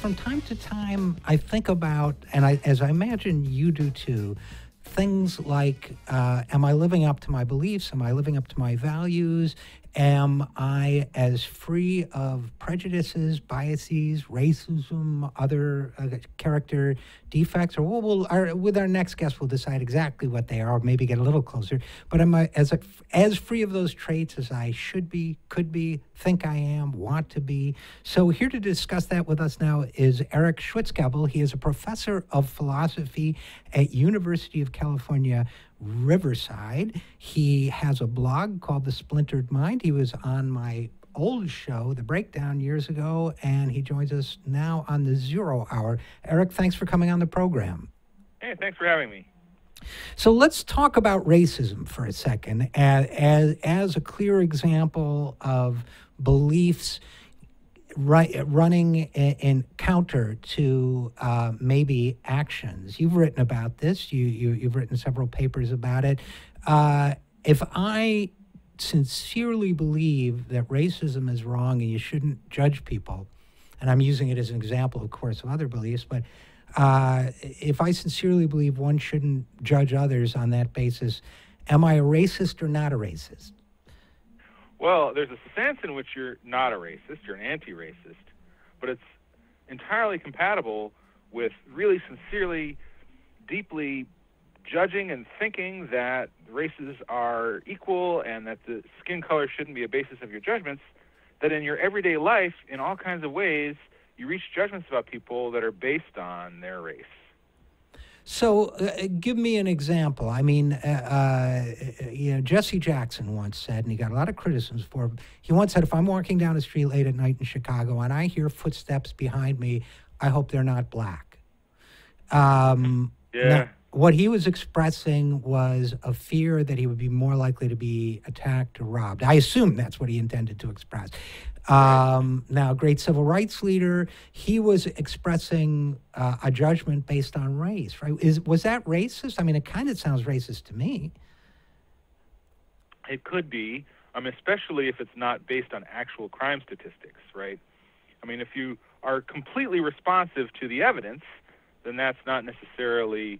from time to time, I think about, and as I imagine you do too, things like, am I living up to my beliefs? Am I living up to my values? Am I as free of prejudices, biases, racism, other character defects? Or with our next guest, we'll decide exactly what they are, or maybe get a little closer. But am I as free of those traits as I should be, could be, think I am, want to be? So here to discuss that with us now is Eric Schwitzgebel. He is a professor of philosophy at University of California, Riverside. He has a blog called The Splintered Mind. He was on my old show, The Breakdown, years ago, and he joins us now on the 0 Hour. Eric, thanks for coming on the program. Hey, thanks for having me. So let's talk about racism for a second as a clear example of beliefs running in counter to maybe actions. You've written about this. You've written several papers about it. If I sincerely believe that racism is wrong and you shouldn't judge people, and I'm using it as an example, of course, of other beliefs, but if I sincerely believe one shouldn't judge others on that basis, am I a racist or not a racist? Well, there's a sense in which you're not a racist, you're an anti-racist, but it's entirely compatible with really sincerely, deeply judging and thinking that races are equal and that the skin color shouldn't be a basis of your judgments, that in your everyday life, in all kinds of ways, you reach judgments about people that are based on their race. So give me an example. I mean, Jesse Jackson once said, and he got a lot of criticisms for him, he once said, if I'm walking down the street late at night in Chicago and I hear footsteps behind me, I hope they're not black. Now, what he was expressing was a fear that he would be more likely to be attacked or robbed. I assume that's what he intended to express. Now, great civil rights leader, he was expressing a judgment based on race, right? Was that racist? I mean, it kind of sounds racist to me. It could be, especially if it's not based on actual crime statistics, right? I mean, if you are completely responsive to the evidence, then that's not necessarily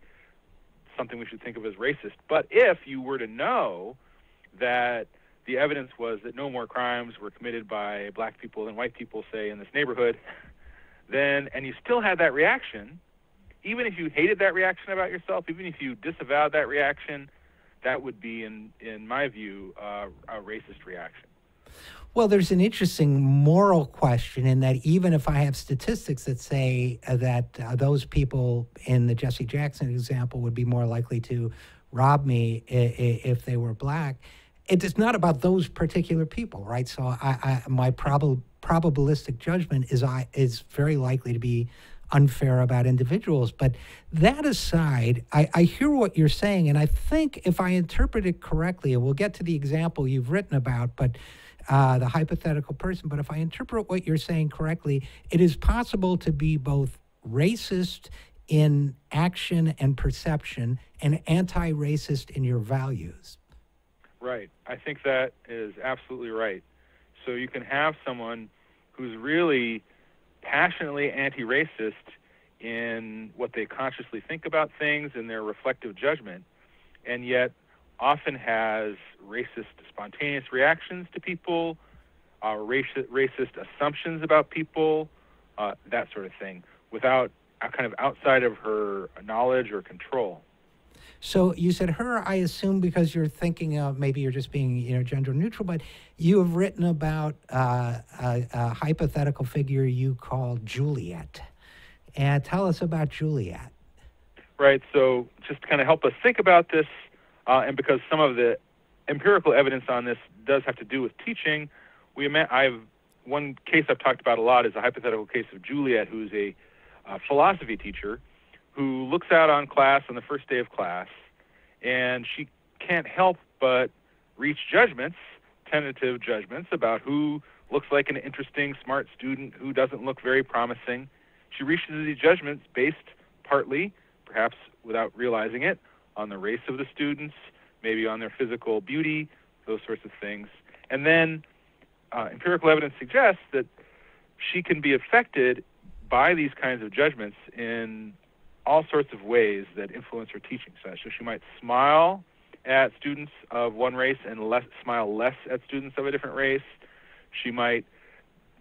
something we should think of as racist. But if you were to know that the evidence was that no more crimes were committed by black people than white people, say, in this neighborhood, then, and you still had that reaction, even if you hated that reaction about yourself, even if you disavowed that reaction, that would be, in my view, a racist reaction. Well, there's an interesting moral question in that even if I have statistics that say that those people in the Jesse Jackson example would be more likely to rob me if they were black, it is not about those particular people, right? So my probabilistic judgment is very likely to be unfair about individuals. But that aside, I hear what you're saying, and I think if I interpret it correctly, and we'll get to the example you've written about, but the hypothetical person, but if I interpret what you're saying correctly, it is possible to be both racist in action and perception and anti-racist in your values. Right. I think that is absolutely right. So you can have someone who's really passionately anti-racist in what they consciously think about things and their reflective judgment, and yet often has racist spontaneous reactions to people, racist assumptions about people, that sort of thing, without kind of outside of her knowledge or control. So you said her, I assume because you're thinking of, maybe you're just being gender neutral, but you have written about a hypothetical figure you call Juliet. And tell us about Juliet. Right, so just to kind of help us think about this, and because some of the empirical evidence on this does have to do with teaching, one case I've talked about a lot is a hypothetical case of Juliet, who's a philosophy teacher who looks out on class on the first day of class, and she can't help but reach judgments, tentative judgments, about who looks like an interesting, smart student, who doesn't look very promising. She reaches these judgments based partly, perhaps without realizing it, on the race of the students, maybe on their physical beauty, those sorts of things. And then empirical evidence suggests that she can be affected by these kinds of judgments in all sorts of ways that influence her teaching. So she might smile at students of one race and smile less at students of a different race. She might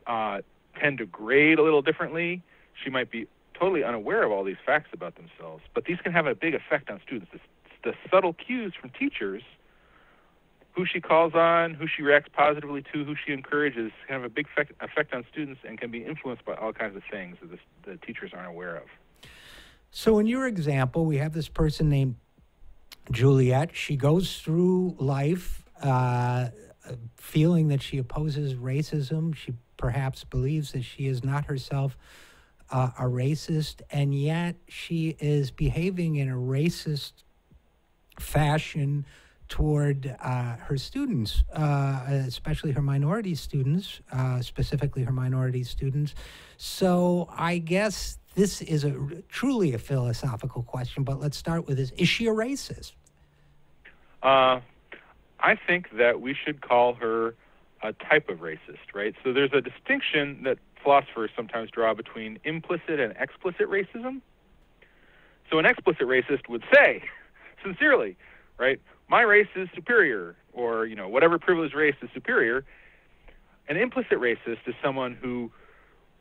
tend to grade a little differently. She might be totally unaware of all these facts about themselves. But these can have a big effect on students. The subtle cues from teachers, who she calls on, who she reacts positively to, who she encourages, can have a big effect on students and can be influenced by all kinds of things that the teachers aren't aware of. So in your example, we have this person named Juliet. She goes through life feeling that she opposes racism. She perhaps believes that she is not herself a racist, and yet she is behaving in a racist fashion toward her students, especially her minority students, specifically her minority students. So I guess this is truly a philosophical question, but let's start with this. Is she a racist? I think that we should call her a type of racist, right? So there's a distinction that philosophers sometimes draw between implicit and explicit racism. So an explicit racist would say, sincerely, right, my race is superior, or, whatever privileged race is superior. An implicit racist is someone who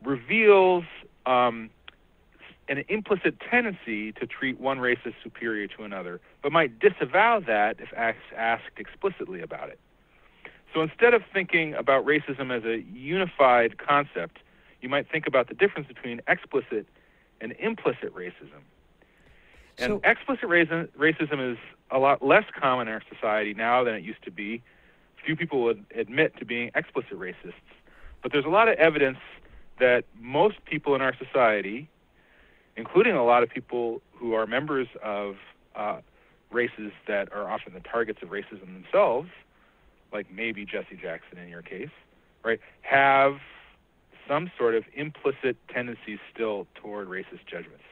reveals an implicit tendency to treat one race as superior to another, but might disavow that if asked explicitly about it. So instead of thinking about racism as a unified concept, you might think about the difference between explicit and implicit racism. And explicit racism is a lot less common in our society now than it used to be. Few people would admit to being explicit racists. But there's a lot of evidence that most people in our society, including a lot of people who are members of races that are often the targets of racism themselves, like maybe Jesse Jackson in your case, right, have some sort of implicit tendencies still toward racist judgments.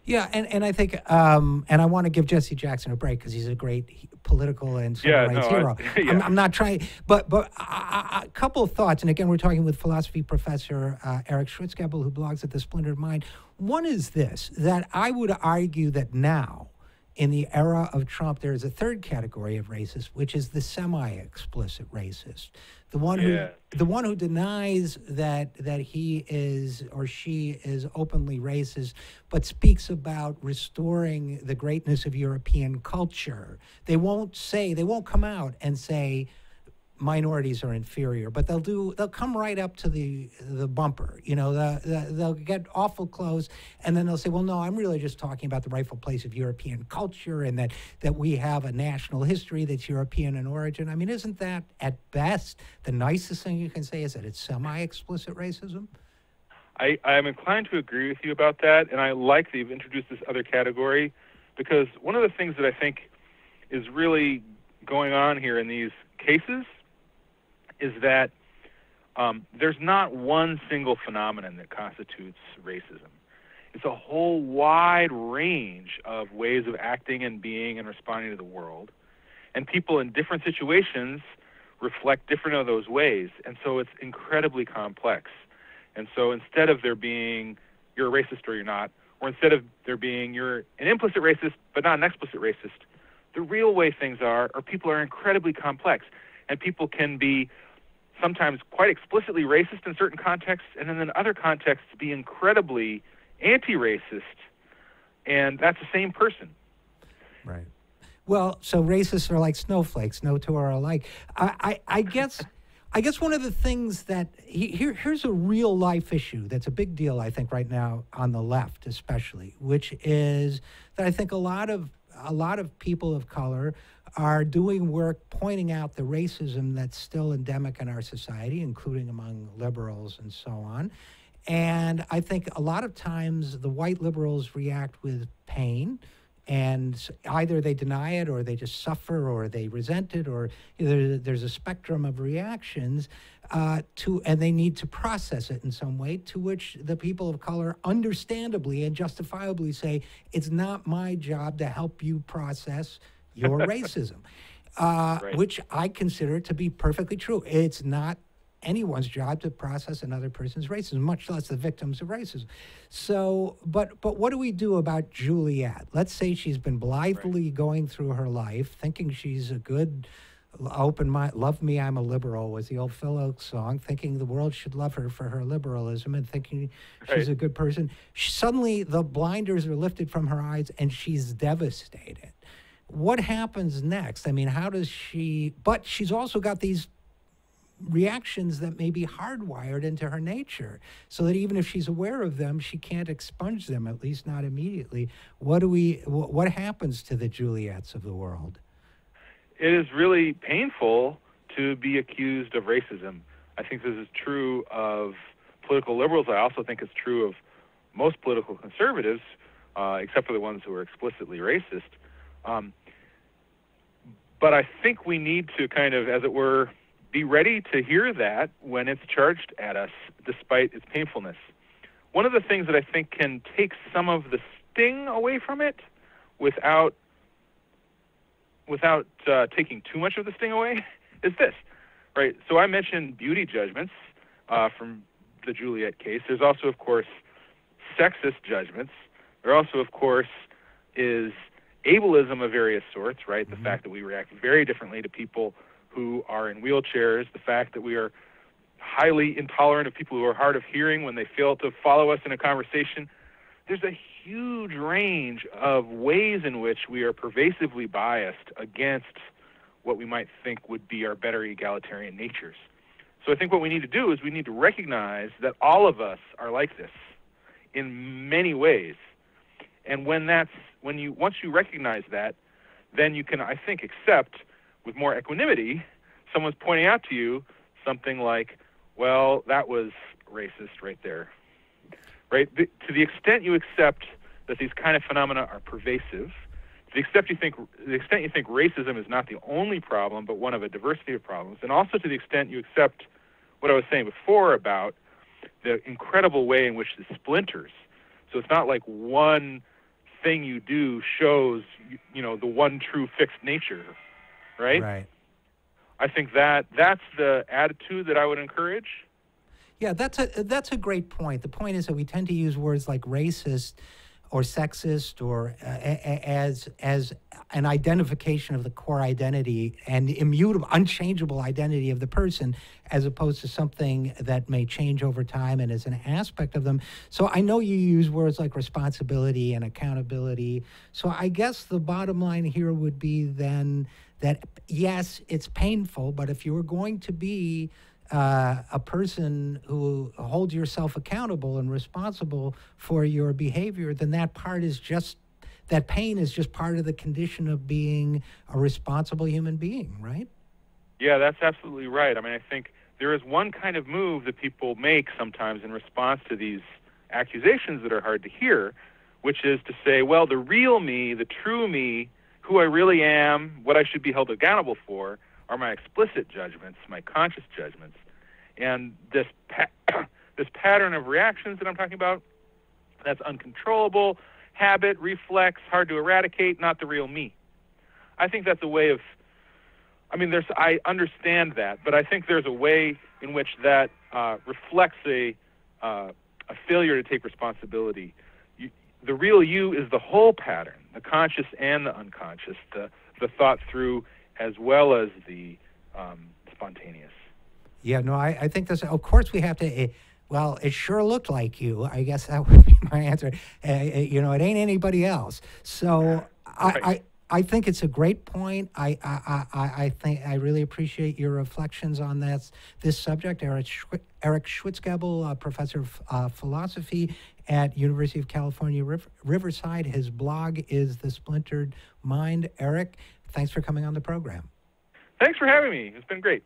Yeah, and I think, and I want to give Jesse Jackson a break because he's a great political and civil rights hero. I'm not trying, but a couple of thoughts, and again, we're talking with philosophy professor Eric Schwitzgebel, who blogs at The Splintered Mind. One is this, that I would argue that now, in the era of Trump, there is a third category of racist, which is the semi-explicit racist, the one who denies that he is or she is openly racist, but speaks about restoring the greatness of European culture. They won't come out and say minorities are inferior, but they'll come right up to the bumper. They'll get awful close, and then they'll say, well, no, I'm really just talking about the rightful place of European culture, and that we have a national history that's European in origin. I mean, isn't that at best the nicest thing you can say, is that it's semi-explicit racism? I'm inclined to agree with you about that, and I like that you've introduced this other category, because one of the things that I think is really going on here in these cases is that there's not one single phenomenon that constitutes racism. It's a whole wide range of ways of acting and being and responding to the world. And people in different situations reflect different of those ways. And so it's incredibly complex. And so instead of there being, you're a racist or you're not, or instead of there being, you're an implicit racist but not an explicit racist, the real way things are people are incredibly complex. And people can be sometimes quite explicitly racist in certain contexts, and then in other contexts be incredibly anti-racist, and that's the same person. Right. Well, so racists are like snowflakes, no two are alike. I guess one of the things that here's a real life issue that's a big deal, I think, right now on the left, especially, which is that I think a lot of people of color are doing work pointing out the racism that's still endemic in our society, including among liberals and so on. And I think a lot of times the white liberals react with pain, and either they deny it or they just suffer or they resent it, or there's a spectrum of reactions and they need to process it in some way, to which the people of color understandably and justifiably say, it's not my job to help you process your racism, right. Which I consider to be perfectly true. It's not anyone's job to process another person's racism, much less the victims of racism. So, but what do we do about Juliet? Let's say she's been blithely going through her life, thinking she's a good, open mind. "Love me, I'm a liberal" was the old Phil Oakes song. Thinking the world should love her for her liberalism, and thinking she's a good person. Suddenly, the blinders are lifted from her eyes, and she's devastated. What happens next? I mean, how does she? But she's also got these reactions that may be hardwired into her nature, so that even if she's aware of them, she can't expunge them, at least not immediately. What happens to the Juliets of the world? It is really painful to be accused of racism. I think this is true of political liberals. I also think it's true of most political conservatives, except for the ones who are explicitly racist. But I think we need to kind of, as it were, be ready to hear that when it's charged at us, despite its painfulness. One of the things that I think can take some of the sting away from it without taking too much of the sting away is this, right? So I mentioned beauty judgments from the Juliet case. There's also, of course, sexist judgments. There also, of course, is ableism of various sorts, right? The fact that we react very differently to people who are in wheelchairs, the fact that we are highly intolerant of people who are hard of hearing when they fail to follow us in a conversation. There's a huge range of ways in which we are pervasively biased against what we might think would be our better egalitarian natures. So I think what we need to do is we need to recognize that all of us are like this in many ways. And once you recognize that, then you can, I think, accept with more equanimity someone's pointing out to you something like, well, that was racist right there. Right? To the extent you accept that these kind of phenomena are pervasive, to the extent you think racism is not the only problem, but one of a diversity of problems, and also to the extent you accept what I was saying before about the incredible way in which this splinters. So it's not like one thing you do shows, the one true fixed nature, right? Right. I think that's the attitude that I would encourage. Yeah, that's a great point. The point is that we tend to use words like racist or sexist or as an identification of the core identity and immutable, unchangeable identity of the person, as opposed to something that may change over time and is an aspect of them. So I know you use words like responsibility and accountability. So I guess the bottom line here would be then that, yes, it's painful, but if you were going to be a person who holds yourself accountable and responsible for your behavior, then that pain is just part of the condition of being a responsible human being, right? Yeah, that's absolutely right. I mean, I think there is one kind of move that people make sometimes in response to these accusations that are hard to hear, which is to say, well, the real me, the true me, who I really am, what I should be held accountable for, are my explicit judgments, my conscious judgments. And this pattern of reactions that I'm talking about, that's uncontrollable, habit, reflex, hard to eradicate, not the real me. I think that's a way of, I understand that, but I think there's a way in which that reflects a failure to take responsibility. The real you is the whole pattern, the conscious and the unconscious, the thought through as well as the spontaneous. Yeah, no, I think this, of course we have to, well, it sure looked like you. I guess that would be my answer. It ain't anybody else. So Right. I think it's a great point. I think I really appreciate your reflections on this subject. Eric Schwitzgebel, professor of philosophy at University of California, Riverside. His blog is The Splintered Mind. Eric, thanks for coming on the program. Thanks for having me. It's been great.